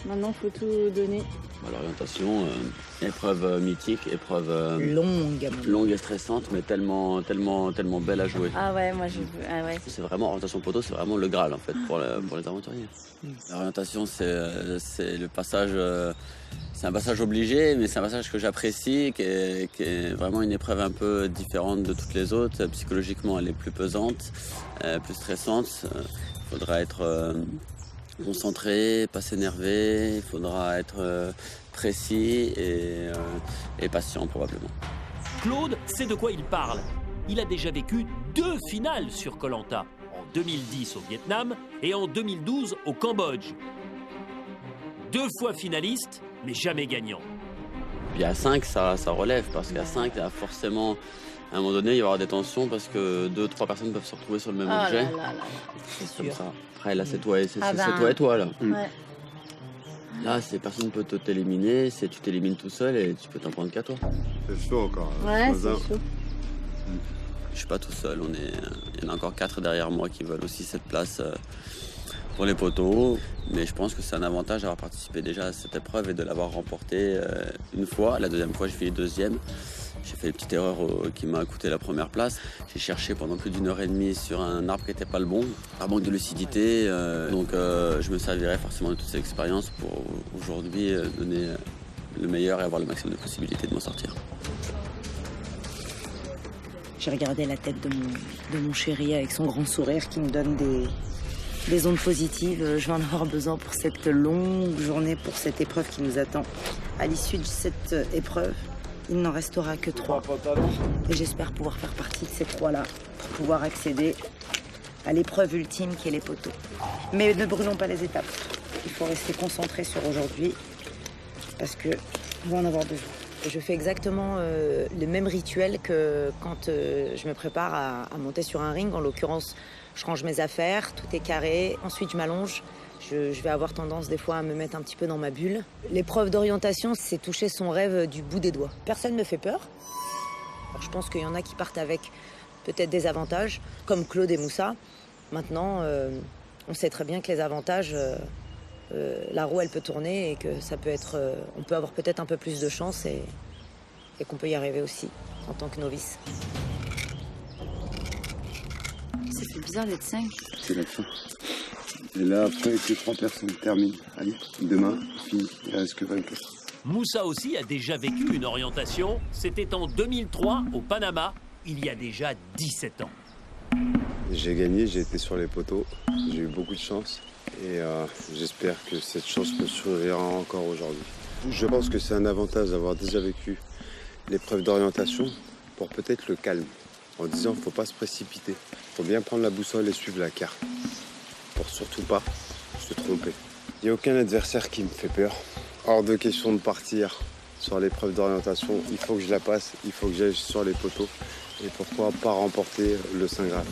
Maintenant, faut tout donner. L'orientation, épreuve mythique, épreuve Longue. et stressante, mais tellement belle à jouer. Ah ouais, moi j'ai vu. Ah ouais. C'est vraiment, orientation poteau, c'est vraiment le Graal en fait pour les aventuriers. L'orientation, c'est le passage, c'est un passage obligé, mais c'est un passage que j'apprécie, qui est vraiment une épreuve un peu différente de toutes les autres. Psychologiquement, elle est plus pesante, plus stressante. Il faudra être concentré, pas s'énerver, il faudra être précis et patient probablement. Claude sait de quoi il parle. Il a déjà vécu 2 finales sur Koh Lanta, en 2010 au Vietnam et en 2012 au Cambodge. 2 fois finaliste, mais jamais gagnant. Puis à 5, ça relève, parce qu'à 5, il y a forcément, à un moment donné, il va y avoir des tensions, parce que 2-3 personnes peuvent se retrouver sur le même objet. C'est Comme sûr. ça. Après, là, c'est toi ben, et toi, là. Ouais. Là, personne ne peut t'éliminer, tu t'élimines tout seul et tu peux t'en prendre qu'à toi. C'est chaud encore. Ouais, c'est chaud. Je suis pas tout seul, il y en a encore 4 derrière moi qui veulent aussi cette place pour les poteaux. Mais je pense que c'est un avantage d'avoir participé déjà à cette épreuve et de l'avoir remportée une fois. La deuxième fois, je finis deuxième. J'ai fait une petite erreur qui m'a coûté la première place. J'ai cherché pendant plus d'1 heure et demie sur un arbre qui n'était pas le bon, par manque de lucidité. Donc je me servirai forcément de toute cette expérience pour aujourd'hui donner le meilleur et avoir le maximum de possibilités de m'en sortir. J'ai regardé la tête de mon chéri avec son grand sourire qui me donne des ondes positives. Je vais en avoir besoin pour cette longue journée, pour cette épreuve qui nous attend. À l'issue de cette épreuve, il n'en restera que 3. Et j'espère pouvoir faire partie de ces 3-là pour pouvoir accéder à l'épreuve ultime qui est les poteaux. Mais ne brûlons pas les étapes. Il faut rester concentré sur aujourd'hui parce qu'on va en avoir besoin. Je fais exactement le même rituel que quand je me prépare à monter sur un ring. En l'occurrence, je range mes affaires, tout est carré. Ensuite, je m'allonge. Je vais avoir tendance des fois à me mettre un petit peu dans ma bulle. L'épreuve d'orientation, c'est toucher son rêve du bout des doigts. Personne ne me fait peur. Alors, je pense qu'il y en a qui partent avec peut-être des avantages, comme Claude et Moussa. Maintenant, on sait très bien que les avantages, la roue, elle peut tourner et que ça peut être, on peut avoir peut-être un peu plus de chance et qu'on peut y arriver aussi en tant que novice. Ça fait bizarre d'être 5. C'est la fin. Et là, après, que 3 personnes terminent. Allez, demain, fini. Il reste que 24. Moussa aussi a déjà vécu une orientation. C'était en 2003 au Panama, il y a déjà 17 ans. J'ai gagné, j'ai été sur les poteaux. J'ai eu beaucoup de chance. Et j'espère que cette chance me sourira encore aujourd'hui. Je pense que c'est un avantage d'avoir déjà vécu l'épreuve d'orientation pour peut-être le calme. En disant qu'il ne faut pas se précipiter. Il faut bien prendre la boussole et suivre la carte. Pour surtout pas se tromper. Il n'y a aucun adversaire qui me fait peur. Hors de question de partir sur l'épreuve d'orientation. Il faut que je la passe, il faut que j'aille sur les poteaux. Et pourquoi pas remporter le Saint Graal.